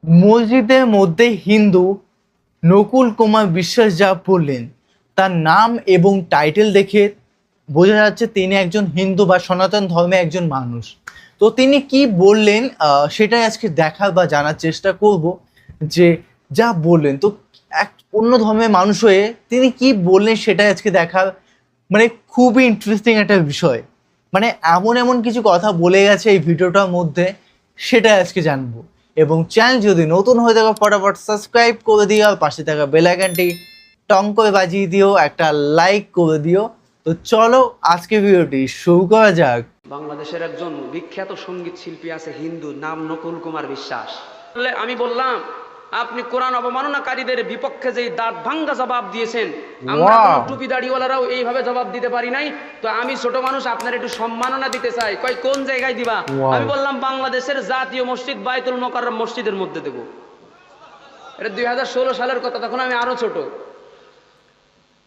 মসজিদের মধ্যে হিন্দু নকুল কুমার বিশ্বাস যা বললেন, তার নাম এবং টাইটেল দেখে বোঝা যাচ্ছে তিনি একজন হিন্দু বা সনাতন ধর্মের একজন মানুষ। তো তিনি কি বললেন সেটাই আজকে দেখার বা জানার চেষ্টা করব, যে যা বললেন তো এক অন্য ধর্মের মানুষ হয়ে তিনি কি বললেন সেটাই আজকে দেখার, মানে খুবই ইন্টারেস্টিং একটা বিষয়। মানে এমন এমন কিছু কথা বলে গেছে এই ভিডিওটার মধ্যে, সেটাই আজকে জানবো। এবং চ্যানেল যদি নতুন হয়ে থাকো ফটাফট সাবস্ক্রাইব করে দিও, আর পাশে থাকা বেল আইকনটি টং করে বাজিয়ে দিও, একটা লাইক করে দিও। তো চলো আজকে ভিডিওটি শুরু করা যাক। বাংলাদেশের একজন বিখ্যাত সঙ্গীত শিল্পী আছে হিন্দু, নাম নকুল কুমার বিশ্বাস। আমি বললাম আপনি কোরআন অবমাননাকারীদের বিপক্ষে যে দাঁত ভাঙ্গা জবাব দিয়েছেন, আমরা কোনো টুপি দাড়িওয়ালারাও এইভাবে জবাব দিতে পারি নাই। তো আমি ছোট মানুষ, আপনার একটু সম্মাননা দিতে চাই। কয় কোন জায়গায় দিবা? আমি বললাম বাংলাদেশের জাতীয় মসজিদ বাইতুল মোকাররম মসজিদের মধ্যে দেবো। এটা 2016 সালের কথা, তখন আমি আরো ছোট।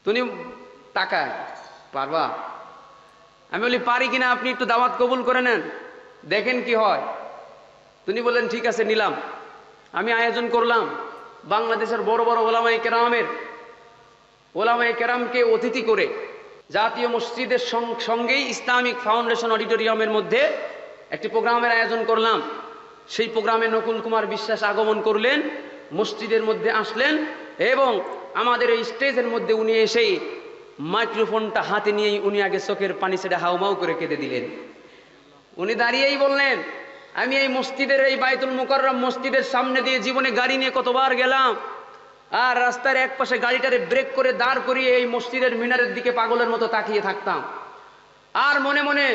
তুমি টাকায় পারবা? আমি বলি পারি কিনা আপনি একটু দাওয়াত কবুল করে নেন, দেখেন কি হয়। তিনি বললেন ঠিক আছে নিলাম। আমি আয়োজন করলাম বাংলাদেশের বড় বড় ওলামায়ে কেরামকে অতিথি করে জাতীয় মসজিদের সঙ্গেই ইসলামিক ফাউন্ডেশন অডিটোরিয়ামের মধ্যে একটি প্রোগ্রামের আয়োজন করলাম। সেই প্রোগ্রামে নকুল কুমার বিশ্বাস আগমন করলেন, মসজিদের মধ্যে আসলেন এবং আমাদের এই স্টেজের মধ্যে উনি এসেই মাইক্রোফোনটা হাতে নিয়েই উনি আগে চোখের পানি ছেড়ে হাউমাউ করে কেঁদে দিলেন। উনি দাঁড়িয়েই বললেন, আমি এই মসজিদের, এই বাইতুল মুকাররম মসজিদের সামনে দিয়ে জীবনে গাড়ি নিয়ে কতবার গেলাম, আর রাস্তার এক পাশে গাড়িটারে ব্রেক করে দাঁড় করিয়ে এই মসজিদের মিনারের দিকে পাগলের মতো তাকিয়ে থাকতাম, আর মনে মনে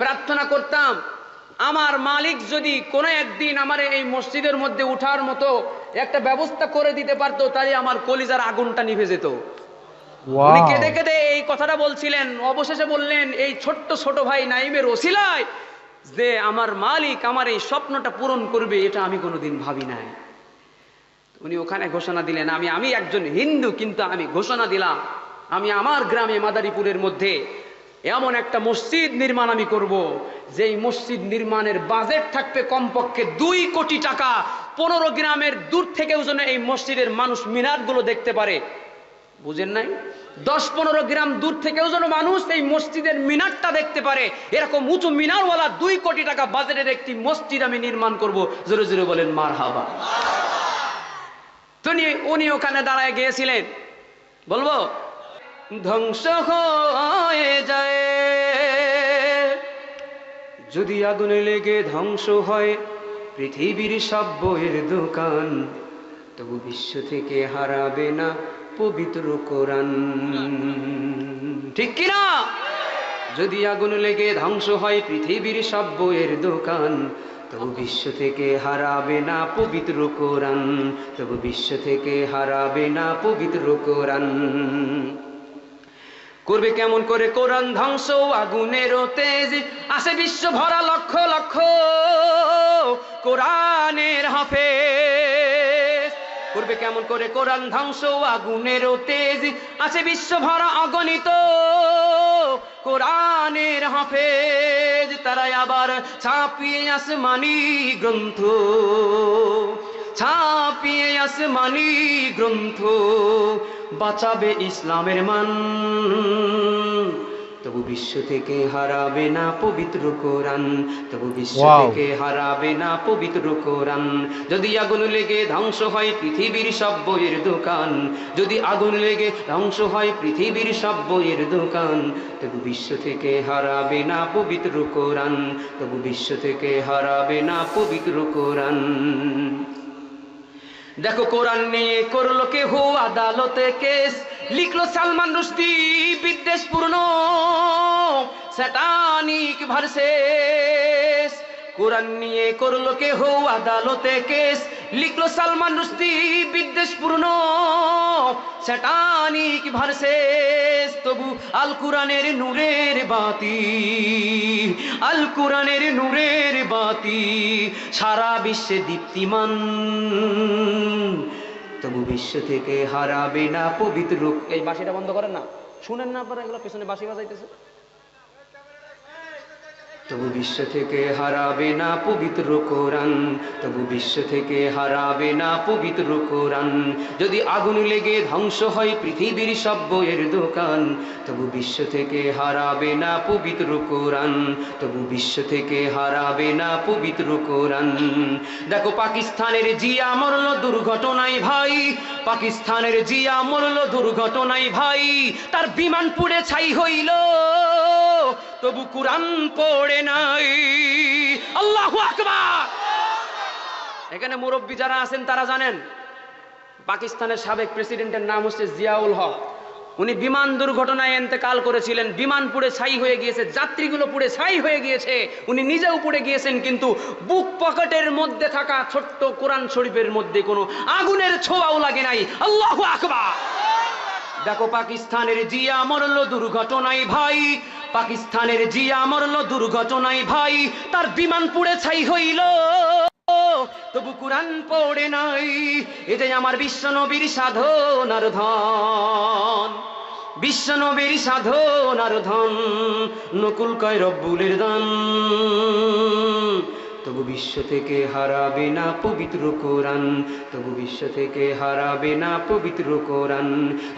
প্রার্থনা করতাম আমার মালিক যদি কোনো একদিন আমার এই মসজিদের মধ্যে উঠার মতো একটা ব্যবস্থা করে দিতে পারতো, তাহলে আমার কলিজার আগুনটা নিভে যেত। উনি কেঁদে কেঁদে এই কথাটা বলছিলেন। অবশেষে বললেন এই ছোট ভাই নাইমের ওসিলায় যে আমার মালিক আমার এই স্বপ্নটা পূরণ করবে, এটা আমি কোনোদিন ভাবি নাই। উনি ওখানে ঘোষণা দিলেন, আমি একজন হিন্দু, কিন্তু আমি ঘোষণা দিলাম আমি আমার গ্রামে মাদারীপুরের মধ্যে এমন একটা মসজিদ নির্মাণ আমি করব, যেই মসজিদ নির্মাণের বাজেট থাকবে কমপক্ষে 2 কোটি টাকা। 15 গ্রামের দূর থেকেও যেন এই মসজিদের মানুষ মিনারগুলো দেখতে পারে। বুঝেন নাই? 10-15 গ্রাম দূর থেকেও যেন মানুষ এই মসজিদের মিনারটা দেখতে পারে, এরকম উঁচু মিনারওয়ালা 2 কোটি টাকা বাজেটের একটি মসজিদ আমি নির্মাণ করব। জোরে জোরে বলেন মারহাবা। উনি ওখানে দাঁড়ায় গিয়েছিলেন, বলবো ধ্বংস হয়ে যায় যদি আগুনে লেগে, ধ্বংস হয় পৃথিবীর সব বইয়ের দোকান, তবু বিশ্ব থেকে হারাবে না পবিত্র কোরআন। ঠিক কিনা? যদি আগুন লেগে ধ্বংস হয় পৃথিবীর সব বইয়ের দোকান, তবু বিশ্ব থেকে হারাবে না পবিত্র কোরআন, তবু বিশ্ব থেকে হারাবে না পবিত্র কোরআন। করবে কেমন করে কোরআন ধ্বংস? আগুনের তেজ আসে বিশ্ব ভরা লক্ষ লক্ষ কোরআনের হাফেজ। করবে কেমন করে কোরআন ধ্বংস? আগুনের তেজ আছে বিশ্ব ভরা অগণিত কোরআনের হাফেজ। তারাই আবার ছাপিয়ে আসমানি গ্রন্থ, ছাপিয়ে আসমানি গ্রন্থ, বাঁচাবে ইসলামের মান, তবু বিশ্ব থেকে হারাবে না পবিত্র কোরআন, তবু বিশ্ব থেকে হারাবে না পবিত্র কোরআন। যদি আগুন লেগে ধ্বংস হয় পৃথিবীর সব বইয়ের দোকান, যদি আগুন লেগে ধ্বংস হয় পৃথিবীর সব বইয়ের দোকান, তবু বিশ্ব থেকে হারাবে না পবিত্র কোরআন, তবু বিশ্ব থেকে হারাবে না পবিত্র কোরআন। দেখো কোরআন নিয়ে করলো কেহ আদালতে কেস, লিখলো সালমান রুশদি বিদ্বেষপূর্ণ স্যাটানিক ভার্সেস। কোরআন নিয়ে করলো কেহ আদালতে কেস, লিখলো সালমান রুশদি বিদ্বেষপূর্ণ স্যাটানিক ভার্সেস। তবু আল কোরআনের নূরের বাতি, আল কোরআনের নূরের বাতি সারা বিশ্বে দীপ্তিমান, তবু বিশ্ব থেকে হারাবে না পবিত্র। এই বাঁশিটা বন্ধ করেন না, শুনেন না আপনারা? এগুলো পেছনে বাঁশি বাজাইতেছে। তবু বিশ্ব থেকে হারাবে না পবিত্র কোরআন, তবু বিশ্ব থেকে হারাবে না পবিত্র কোরআন। যদি আগুন লেগে ধ্বংস হয় পৃথিবীর সব বইয়ের দোকান, তবু বিশ্ব থেকে হারাবে না পবিত্র কোরআন, তবু বিশ্ব থেকে হারাবে না পবিত্র কোরআন। দেখো পাকিস্তানের জিয়া মরল দুর্ঘটনায় ভাই, পাকিস্তানের জিয়া মরল দুর্ঘটনায় ভাই, তার বিমান পুড়ে ছাই হইল, তবু কুরআন পড়ে নাই। আল্লাহু আকবার। এখানে মুরব্বী যারা আছেন তারা জানেন পাকিস্তানের সাবেক প্রেসিডেন্টের নাম হচ্ছে জিয়াউল হক। উনি বিমান দুর্ঘটনায় ইন্তেকাল করেছিলেন, বিমান পুড়ে ছাই হয়ে গিয়েছে, যাত্রীগুলো পুড়ে ছাই হয়ে গিয়েছে, উনি নিজেও পুড়ে গিয়েছেন, কিন্তু বুক পকেটের মধ্যে থাকা ছোট্ট কোরআন শরীফের মধ্যে কোনো আগুনের ছোঁয়াও লাগে নাই। আল্লাহু আকবার। দেখো পাকিস্তানের জিয়া মরল দুর্ঘটনায় ভাই, পাকিস্তানের জিয়া মরল দুর্ঘটনায় ভাই, তার বিমান পুড়ে ছাই হইল, তবু কুরআন পড়ে নাই। এটাই আমার বিশ্ব নবীর সাধনার ধন, বিশ্ব নবীর সাধনার ধন, নকুল কয় রব্বুলের দান, তবু বিশ্ব থেকে হারাবে না পবিত্র কোরআন, তবু বিশ্ব থেকে হারাবে না পবিত্র কোরআন।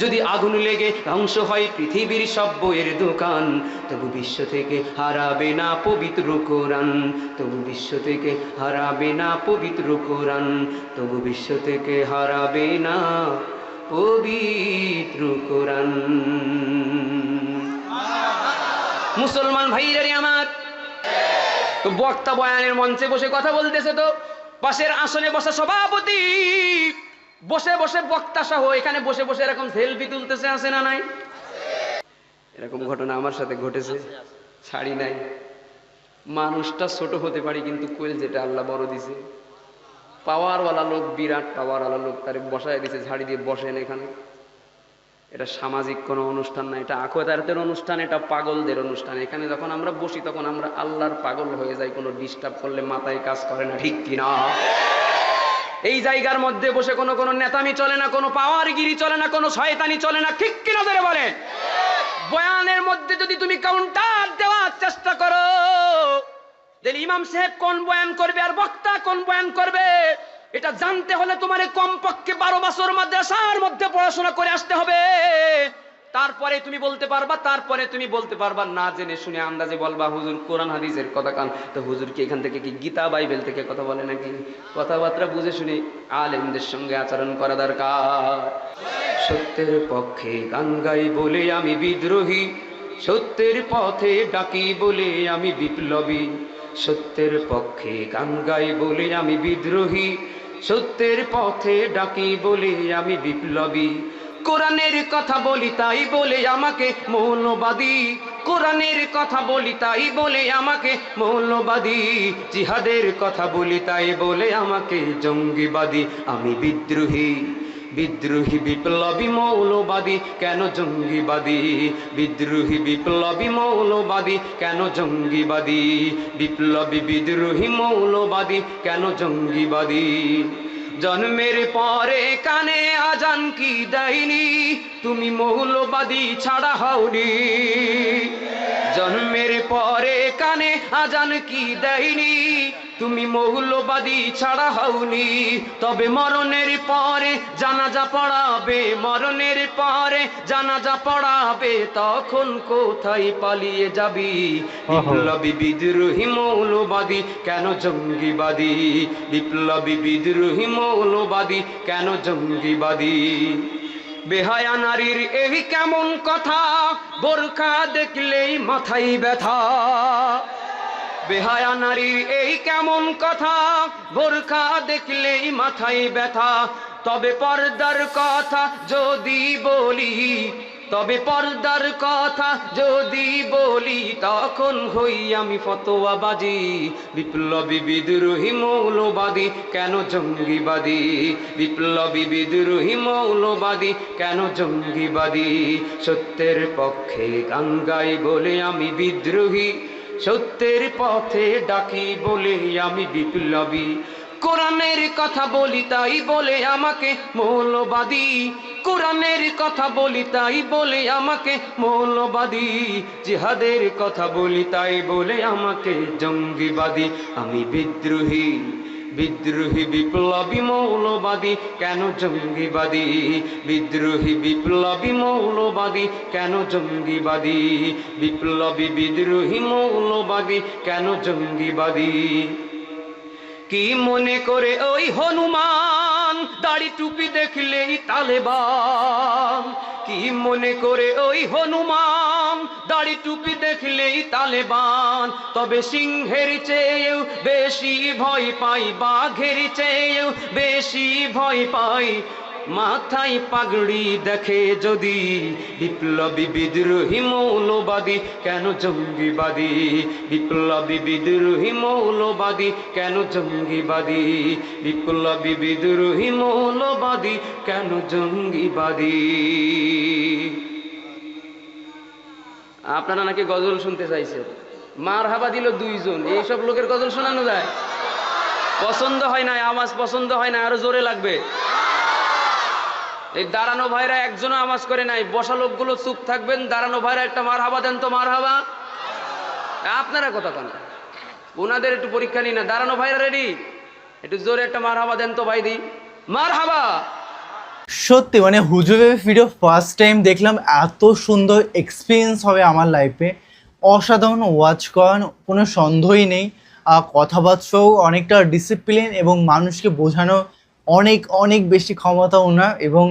যদি আগুন লেগে ধ্বংস হয় পৃথিবীর সব বইয়ের দোকান, তবু বিশ্ব থেকে হারাবে না পবিত্র কোরআন, তবু বিশ্ব থেকে হারাবে না পবিত্র কোরআন, তবু বিশ্ব থেকে হারাবে না পবিত্র কোরআন। মুসলমান ভাইরারে আমার, তো বক্তা বয়ানের মঞ্চে বসে কথা বলতেছে, তো পাশের আসনে বসা সভাপতি বসে বসে বক্তা সহ এখানে বসে বসে এরকম সেলফি তুলতেছে, আছে না নাই? এরকম ঘটনা আমার সাথে ঘটেছে, ছাড়ি নাই। মানুষটা ছোট হতে পারি, কিন্তু কোয়েল যেটা আল্লাহ বড় দিছে। পাওয়ারওয়ালা লোক, বিরাট পাওয়ারওয়ালা লোক, তারে বসায় দিছে, ঝাড়ি দিয়ে বসেন এখানে। এটা সামাজিক কোনো অনুষ্ঠান না, এটা আখিরাতের অনুষ্ঠান, এটা পাগলদের অনুষ্ঠান। এখানে যখন আমরা বসি তখন আমরা আল্লাহর পাগল হয়ে যাই, কোনো ডিস্টার্ব করলে মাথায় কাজ করে না, ঠিক কিনা? এই জায়গার মধ্যে বসে কোনো কোনো নেতামি চলে না, কোনো পাওয়ারগিরি চলে না, কোনো শয়তানি চলে না, ঠিক কিনা ধরে বলে? বয়ানের মধ্যে যদি তুমি কাউন্টার দেওয়ার চেষ্টা করো, তাহলে ইমাম সাহেব কোন বয়ান করবে আর বক্তা কোন বয়ান করবে, এটা জানতে হলে তোমার কমপক্ষে 12 বছর মাদ্রাসার মধ্যে পড়াশোনা করে আসতে হবে। তারপরে তুমি বলতে পারবা, তারপরে তুমি বলতে পারবা। না জেনে শুনে আন্দাজে বলবা হুজুর কোরআন হাদিসের কথা কান, তো হুজুর কি এখান থেকে কি গীতা বাইবেল থেকে কথা বলে নাকি? কথাবার্তা বুঝে শুনে আলেমদের সঙ্গে আচরণ করা দরকার। সত্যের পক্ষে গান গাই বলে আমি বিদ্রোহী, সত্যের পথে ডাকি বলে আমি বিপ্লবী, সত্যের পক্ষে গান গাই বলে আমি বিদ্রোহী, সত্যের পথে ডাকি বলে আমি বিপ্লবী, কোরআনের কথা বলি তাই বলে আমাকে মৌলবাদী, কোরআনের কথা বলি তাই বলে আমাকে মৌলবাদী, জিহাদের কথা বলি তাই বলে আমাকে জঙ্গিবাদী। আমি বিদ্রোহী, বিদ্রোহী বিপ্লবী মৌলবাদী, কেন জঙ্গিবাদী? বিদ্রোহী বিপ্লবী মৌলবাদী, কেন জঙ্গিবাদী? বিপ্লবী বিদ্রোহী মৌলবাদী, কেন জঙ্গিবাদী? জন্মের পরে কানে আজান কি দেয়নি, তুমি মৌলবাদী ছাড়া হওনি। জন্মের পরে কানে আজান কি দেয়নি, তুমি মৌলবাদী ছাড়া হওনি। তবে মরণের পরে জানাজা পড়াবে, মরণের পরে জানাজা পড়াবে, তখন কোথায় পালিয়ে যাবি? বিপ্লবী বিদ্রোহী মৌলবাদী, কেন জঙ্গিবাদী? বিপ্লবী বিদ্রোহী মৌলবাদী, কেন জঙ্গিবাদী? বেহায়া নারীর এই কেমন কথা, বোরখা দেখলেই মাথায় ব্যথা। বেহায়া নারীর এই কেমন কথা, বোরখা দেখলেই মাথায় ব্যথা। তবে পর্দার কথা যদি বলি, তবে পর্দার কথা যদি বলি, তখন হই আমি ফতোয়াবাজি। বিপ্লবী বিদ্রোহী মৌলবাদী, কেন জঙ্গিবাদী? বিপ্লবী বিদ্রোহী মৌলবাদী, কেন জঙ্গিবাদী? সত্যের পক্ষে গান গাই বলে আমি বিদ্রোহী, সত্যের পথে ডাকি বলে আমি বিপ্লবী, কোরআনের কথা বলি তাই বলে আমাকে মৌলবাদী, কোরআনের কথা বলি তাই বলে আমাকে মৌলবাদী, জিহাদের কথা বলি তাই বলে আমাকে জঙ্গিবাদী। আমি বিদ্রোহী, বিদ্রোহী বিপ্লবী মৌলবাদী, কেন জঙ্গিবাদী? বিদ্রোহী বিপ্লবী মৌলবাদী, কেন জঙ্গিবাদী? বিপ্লবী বিদ্রোহী মৌলবাদী, কেন জঙ্গিবাদী? কি মনে করে ওই হনুমান দাড়ি টুপি দেখলেই তালেবান? কি মনে করে ওই হনুমান দাড়ি টুপি দেখলেই তালেবান? তবে সিংহের চেয়েও বেশি ভয় পাই, বাঘের চেয়েও বেশি ভয় পাই মাথায় পাগড়ি দেখে যদি। বিপ্লবী বিদ্রোহী মৌলবাদী, কেন জঙ্গিবাদী? বিপ্লবী বিদ্রোহী মৌলবাদী, কেন জঙ্গিবাদী? বিপ্লবী বিদ্রোহী মৌলবাদী, কেন জঙ্গিবাদী? আপনারা নাকি গজল শুনতে চাইছেন, মারহাবা দিল দুইজন, এইসব লোকের গজল শোনানো যায়? পছন্দ হয় না, আওয়াজ পছন্দ হয় না, আরো জোরে লাগবে। এই দাঁড়ানো ভাইরা একজনও আওয়াজ করে নাই, বসা লোকগুলো চুপ থাকবেন। দাঁড়ানো ভাইরা একটা মারহাবা দেন তো, মারহাবা। আপনারা কথা কন, ওনাদের একটু পরীক্ষা নিন না। দাঁড়ানো ভাইরা রেডি? একটু জোরে একটা মারহাবা দেন তো ভাই, দি মারহাবা। সত্যি মানে হুজুরের ভিডিও ফার্স্ট টাইম দেখলাম, এত সুন্দর এক্সপিরিয়েন্স হবে আমার লাইফে। অসাধারণ ওয়াচ করার কোনো সন্দেহই নেই। কথাবার্তাও অনেকটা ডিসিপ্লিন এবং মানুষকে বোঝানো অনেক অনেক বেশি ক্ষমতা ওনার। এবং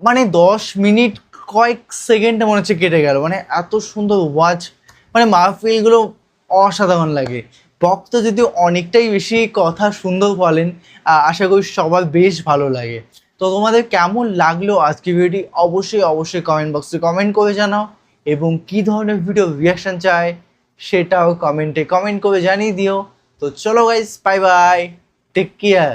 মানে 10 মিনিট কয়েক সেকেন্ডে মনে হচ্ছে কেটে গেল, মানে এত সুন্দর ওয়াচ। মানে মাহফিলগুলো অসাধারণ লাগে। বক্তা যদি অনেকটাই বেশি কথা সুন্দর বলেন, আশা করি সবার বেশ ভালো লাগে। তো তোমাদের কেমন লাগলো আজকে ভিডিওটি অবশ্যই অবশ্যই কমেন্ট বক্সে কমেন্ট করে জানাও, এবং কী ধরনের ভিডিও রিয়াকশান চায় সেটাও কমেন্টে কমেন্ট করে জানিয়ে দিও। তো চলো guys, bye bye, take care.